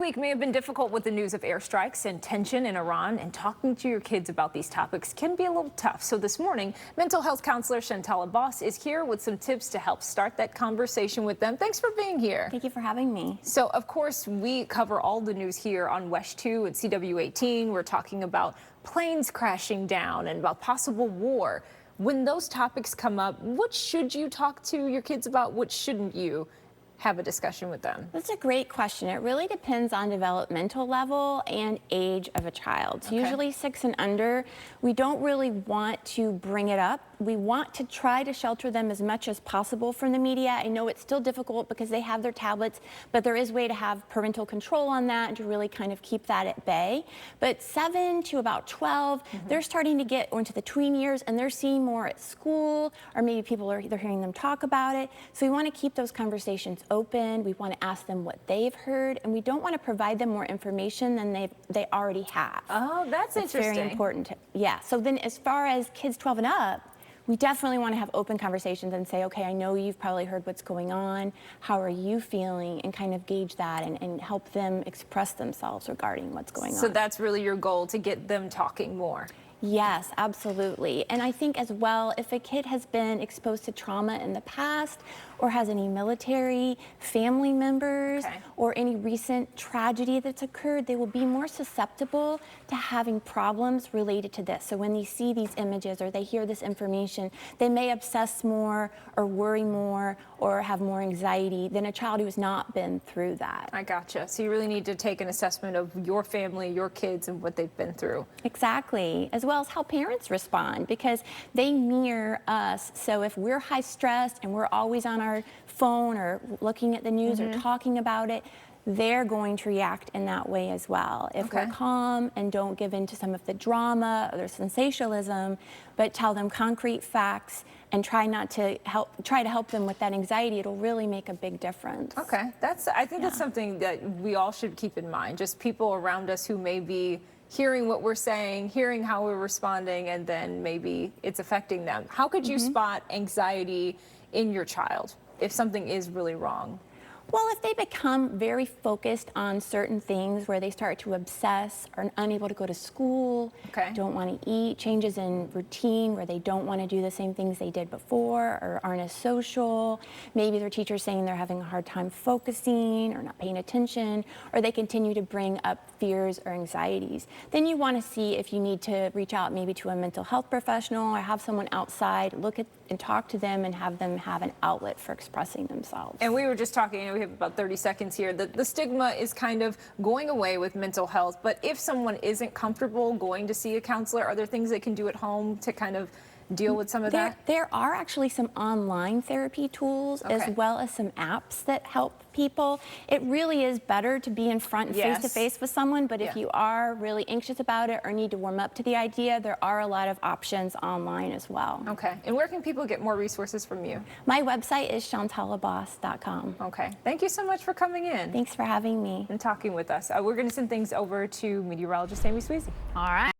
Week may have been difficult with the news of airstrikes and tension in Iran, and talking to your kids about these topics can be a little tough. So this morning, mental health counselor Shantala Boss is here with some tips to help start that conversation with them. Thanks for being here. Thank you for having me. So, of course, we cover all the news here on WESH 2 and CW18. We're talking about planes crashing down and about possible war. When those topics come up, what should you talk to your kids about? What shouldn't you have a discussion with them? That's a great question. It really depends on developmental level and age of a child. So usually 6 and under, we don't really want to bring it up. We want to try to shelter them as much as possible from the media. I know it's still difficult because they have their tablets, but there is a way to have parental control on that and to really kind of keep that at bay. But 7 to about 12, they're starting to get into the tween years and they're seeing more at school, or maybe they're hearing them talk about it. So we want to keep those conversations open. We want to ask them what they've heard, and we don't want to provide them more information than they already have. Oh, that's interesting. Very important. Yeah. So then as far as kids 12 and up, we definitely want to have open conversations and say, okay, I know you've probably heard what's going on. How are you feeling? And kind of gauge that and help them express themselves regarding what's going on. So that's really your goal, to get them talking more. Yes, absolutely. And I think as well, if a kid has been exposed to trauma in the past or has any military family members or any recent tragedy that's occurred, they will be more susceptible to having problems related to this. So when they see these images or they hear this information, they may obsess more or worry more or have more anxiety than a child who has not been through that. I gotcha. So you really need to take an assessment of your family, your kids, and what they've been through. Exactly. As well as how parents respond, because they mirror us. So if we're high stressed and we're always on our phone or looking at the news or talking about it, they're going to react in that way as well. If we're calm and don't give in to some of the drama or the sensationalism, but tell them concrete facts and try to help them with that anxiety, it'll really make a big difference. Okay, I think that's something that we all should keep in mind. Just people around us who may be hearing what we're saying, hearing how we're responding, and then maybe it's affecting them. How could you spot anxiety in your child if something is really wrong? Well, if they become very focused on certain things where they start to obsess, are unable to go to school, don't want to eat, changes in routine where they don't want to do the same things they did before or aren't as social, maybe their teacher's saying they're having a hard time focusing or not paying attention, or they continue to bring up fears or anxieties, then you want to see if you need to reach out maybe to a mental health professional or have someone outside look at and talk to them and have them have an outlet for expressing themselves. And we were just talking, we have about 30 seconds here, the stigma is kind of going away with mental health, but if someone isn't comfortable going to see a counselor, are there things they can do at home to kind of deal with some of that? There are actually some online therapy tools as well as some apps that help people. It really is better to be in front and face-to-face with someone, but if you are really anxious about it or need to warm up to the idea, there are a lot of options online as well. Okay, and where can people get more resources from you? My website is shantalaboss.com. Okay, thank you so much for coming in. Thanks for having me. And talking with us. We're going to send things over to meteorologist Amy Sweezy. All right.